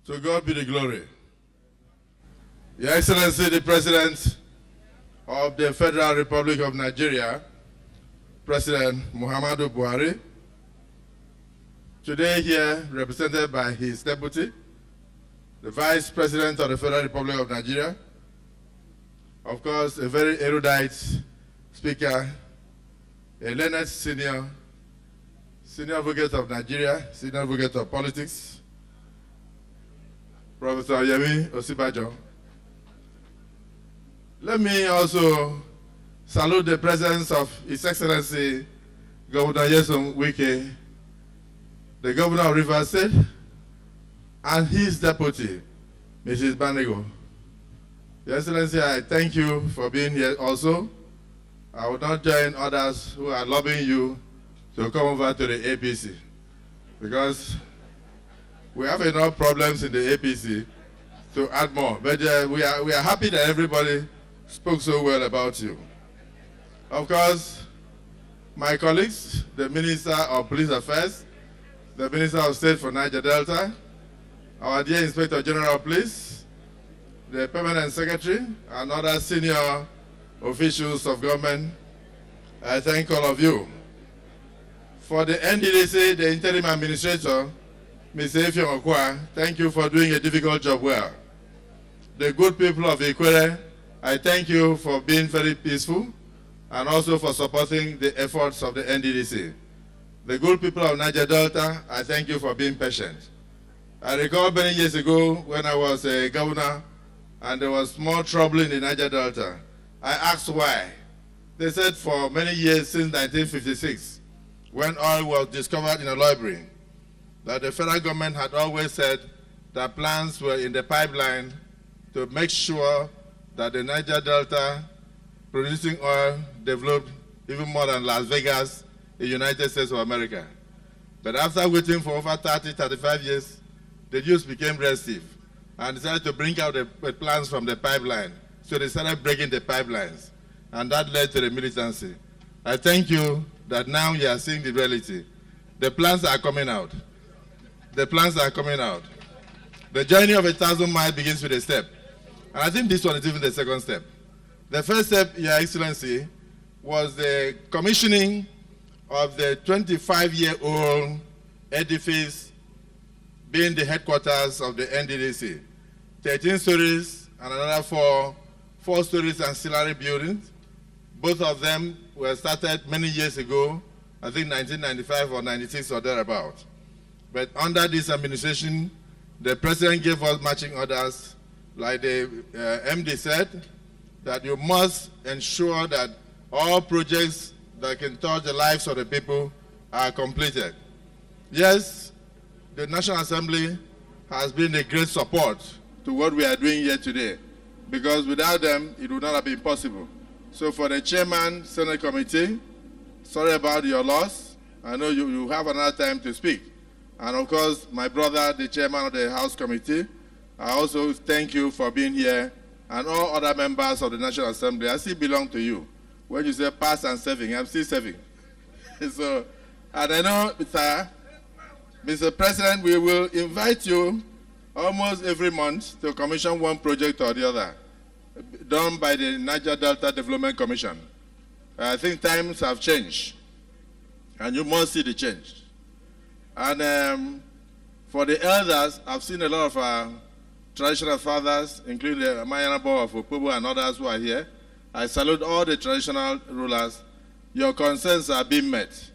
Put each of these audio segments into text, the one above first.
To God be the glory. Your Excellency, the President of the Federal Republic of Nigeria, President Muhammadu Buhari, today here represented by his deputy, the Vice President of the Federal Republic of Nigeria, of course, a very erudite speaker, a learned senior advocate of Nigeria, senior advocate of politics, Professor Yemi Osibajo. Let me also salute the presence of His Excellency Governor Nyesom Wike, the Governor of Rivers State, and his deputy, Mrs. Banego. Your Excellency, I thank you for being here also. I will not join others who are lobbying you to come over to the APC, because we have enough problems in the APC to add more. But we are happy that everybody spoke so well about you. Of course, my colleagues, the Minister of Police Affairs, the Minister of State for Niger Delta, our dear Inspector General of Police, the Permanent Secretary, and other senior officials of government, I thank all of you. For the NDDC, the Interim Administrator, Mr. Effiong Okwa, thank you for doing a difficult job well. The good people of Ikwere, I thank you for being very peaceful and also for supporting the efforts of the NDDC. The good people of Niger Delta, I thank you for being patient. I recall many years ago when I was a governor and there was more trouble in the Niger Delta. I asked why. They said for many years since 1956, when oil was discovered in a library, that the federal government had always said that plans were in the pipeline to make sure that the Niger Delta producing oil developed even more than Las Vegas in the United States of America. But after waiting for over 30, 35 years, the Jews became restive and decided to bring out the plans from the pipeline. So they started breaking the pipelines, and that led to the militancy. I thank you that now you are seeing the reality. The plans are coming out. The plans are coming out. The journey of 1,000 miles begins with a step. And I think this one is even the second step. The first step, Your Excellency, was the commissioning of the 25-year-old edifice being the headquarters of the NDDC. 13 stories and another four stories ancillary buildings. Both of them were started many years ago, I think 1995 or 96 or thereabout. But under this administration, the President gave us marching orders, like the MD said, that you must ensure that all projects that can touch the lives of the people are completed. Yes, the National Assembly has been a great support to what we are doing here today, because without them, it would not have been possible. So for the Chairman, Senate Committee, sorry about your loss. I know you have another time to speak. And of course, my brother, the Chairman of the House Committee, I also thank you for being here, and all other members of the National Assembly. I still belong to you. When you say past and serving, I'm still serving. So, and I know, Mr. President, we will invite you almost every month to commission one project or the other, done by the Niger Delta Development Commission. I think times have changed, and you must see the change. And for the elders, I've seen a lot of our traditional fathers, including the Mayanabo of Opobo and others who are here. I salute all the traditional rulers. Your concerns are being met.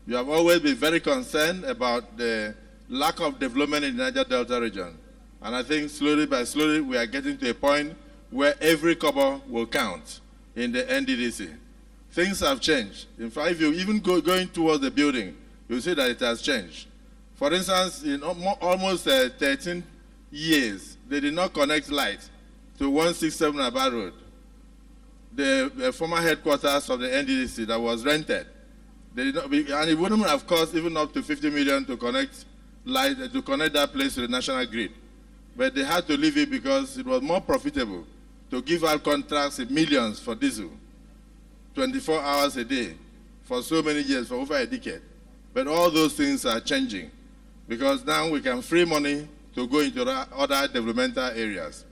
You have always been very concerned about the lack of development in the Niger Delta region. And I think slowly by slowly, we are getting to a point where every kobo will count in the NDDC. Things have changed. In fact, if you even going towards the building, you'll see that it has changed. For instance, in almost 13 years, they did not connect light to 167 Aba Road, the former headquarters of the NDDC that was rented. They did not and it wouldn't have cost even up to 50 million to connect light, to connect that place to the national grid. But they had to leave it because it was more profitable to give out contracts in millions for diesel, 24 hours a day, for so many years, for over a decade. But all those things are changing, because now we can free money to go into other developmental areas.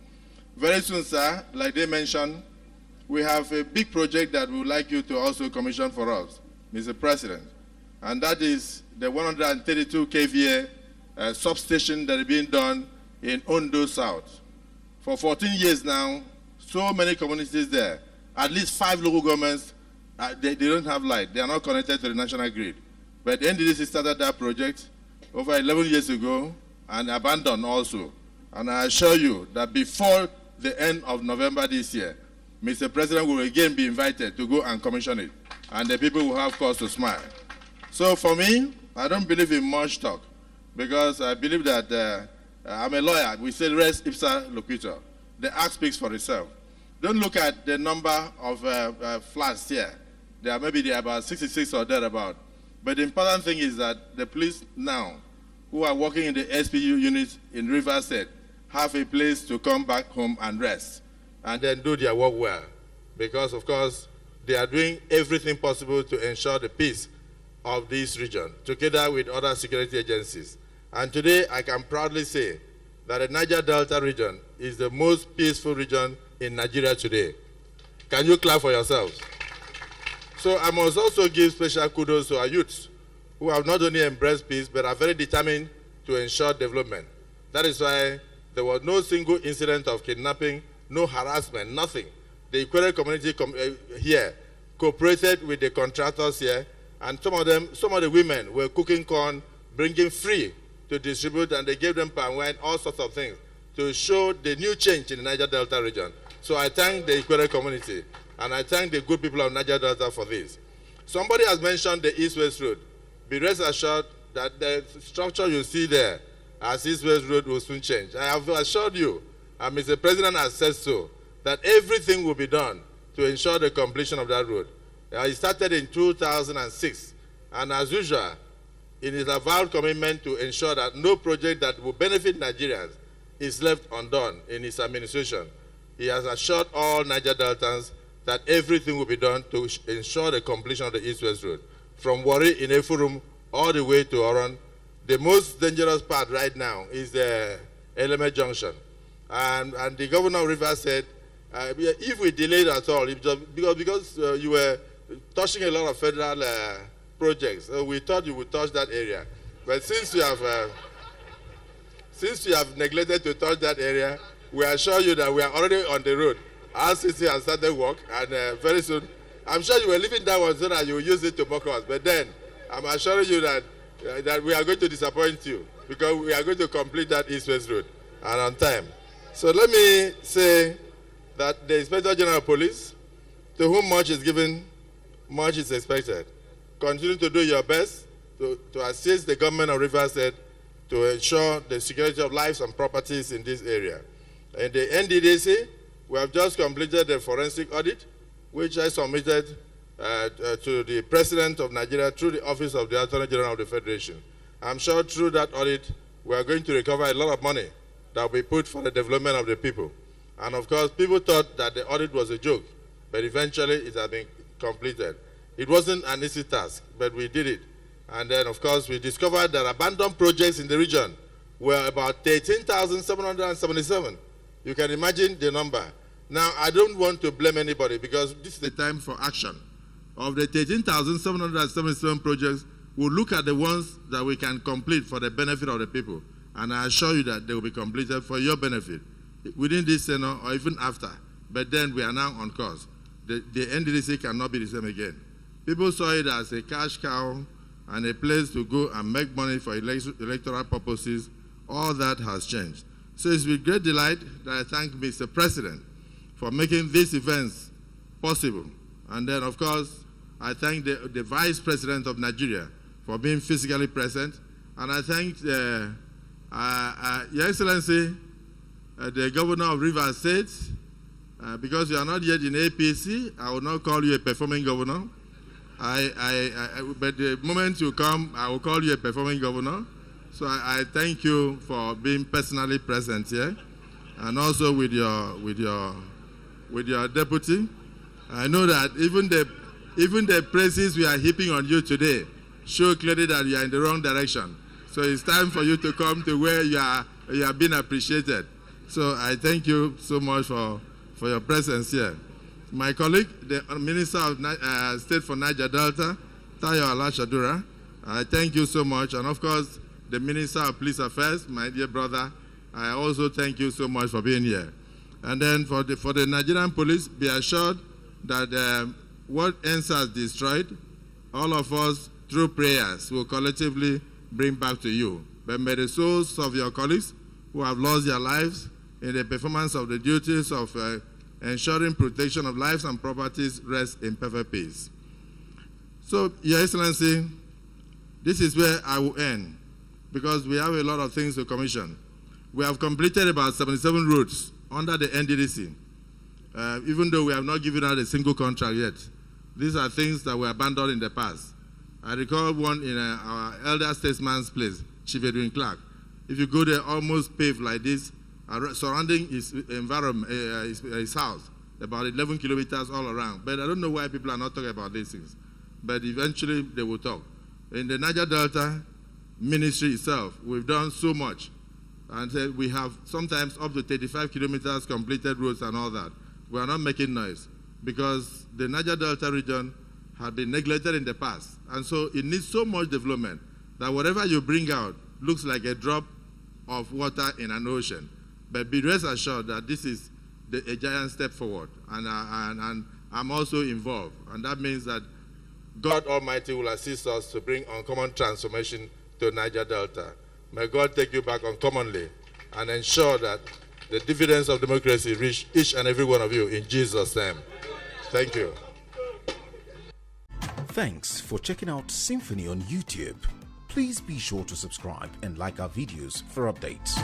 Very soon, sir, like they mentioned, we have a big project that we would like you to also commission for us, Mr. President, and that is the 132 kVA substation that is being done in Ondo South. For 14 years now, so many communities there, at least 5 local governments, they don't have light. They are not connected to the national grid. But the NDDC started that project over 11 years ago and abandoned also. And I assure you that before the end of November this year, Mr. President will again be invited to go and commission it. And the people will have cause to smile. So for me, I don't believe in much talk because I believe that I'm a lawyer. We say res ipsa loquitur. The act speaks for itself. Don't look at the number of flats here. There are about 66 or thereabout. But the important thing is that the police now, who are working in the SPU units in Rivers State, have a place to come back home and rest, and then do their work well. Because, of course, they are doing everything possible to ensure the peace of this region, together with other security agencies. And today, I can proudly say that the Niger Delta region is the most peaceful region in Nigeria today. Can you clap for yourselves? So I must also give special kudos to our youths who have not only embraced peace, but are very determined to ensure development. That is why there was no single incident of kidnapping, no harassment, nothing. The Ikwere community here cooperated with the contractors here, and some of the women were cooking corn, bringing free to distribute, and they gave them palm wine, all sorts of things, to show the new change in the Niger Delta region. So I thank the Ikwere community, and I thank the good people of Niger Delta for this. Somebody has mentioned the East-West Road. Be rest assured that the structure you see there as East-West Road will soon change. I have assured you, and Mr. President has said so, that everything will be done to ensure the completion of that road. It started in 2006, and as usual, it is a vowed commitment to ensure that no project that will benefit Nigerians is left undone in his administration. He has assured all Niger Deltans that everything will be done to ensure the completion of the East-West Road. From Warri in Efurum all the way to Oron, the most dangerous part right now is the Eleme Junction. And the governor of Rivers said, if we delayed at all, because you were touching a lot of federal projects, we thought you would touch that area. But since you have neglected to touch that area, we assure you that we are already on the road. Our city has started work, and very soon, I'm sure you were leaving that one so that you will use it to mock us. But then, I'm assuring you that we are going to disappoint you because we are going to complete that East-West Road and on time. So let me say that the Inspector General of Police, to whom much is given, much is expected. Continue to do your best to assist the government of Rivers State to ensure the security of lives and properties in this area. In the NDDC, we have just completed the forensic audit, which I submitted to the President of Nigeria through the Office of the Attorney General of the Federation. I'm sure through that audit, we are going to recover a lot of money that will be put for the development of the people. And of course, people thought that the audit was a joke, but eventually it has been completed. It wasn't an easy task, but we did it. And then, of course, we discovered that abandoned projects in the region were about 13,777. You can imagine the number. Now, I don't want to blame anybody because this is the time for action. Of the 13,777 projects, we'll look at the ones that we can complete for the benefit of the people. And I assure you that they will be completed for your benefit within this tenure or even after. But then we are now on course. The NDDC cannot be the same again. People saw it as a cash cow and a place to go and make money for electoral purposes. All that has changed. So it's with great delight that I thank Mr. President for making these events possible. And then, of course, I thank the Vice President of Nigeria for being physically present. And I thank Your Excellency, the Governor of Rivers State, because you are not yet in APC, I will not call you a performing governor. But the moment you come, I will call you a performing governor. So I thank you for being personally present here, and also with your deputy. I know that even the praises we are heaping on you today show clearly that you are in the wrong direction. So it's time for you to come to where you are You have been appreciated. So I thank you so much for your presence here. My colleague, the Minister of State for Niger Delta, Tayo Alashadura, I thank you so much. And of course, the Minister of Police Affairs, my dear brother, I also thank you so much for being here. And then for the Nigerian police, be assured that what NSAS destroyed, all of us, through prayers, will collectively bring back to you. But may the souls of your colleagues who have lost their lives in the performance of the duties of ensuring protection of lives and properties rest in perfect peace. So, Your Excellency, this is where I will end, because we have a lot of things to commission. We have completed about 77 routes under the NDDC, even though we have not given out a single contract yet. These are things that were abandoned in the past. I recall one in our elder statesman's place, Chief Edwin Clark. If you go there, almost paved like this, surrounding his environment, his house, about 11 kilometers all around. But I don't know why people are not talking about these things. But eventually they will talk. In the Niger Delta ministry itself, we've done so much. And we have sometimes up to 35 kilometers completed roads and all that. We are not making noise because the Niger Delta region had been neglected in the past. And so it needs so much development that whatever you bring out looks like a drop of water in an ocean. But be rest assured that this is a giant step forward. And I'm also involved. And that means that God Almighty will assist us to bring uncommon transformation to Niger Delta. May God take you back uncommonly and ensure that the dividends of democracy reach each and every one of you in Jesus' name. Thank you. Thanks for checking out SYMFONI on YouTube. Please be sure to subscribe and like our videos for updates.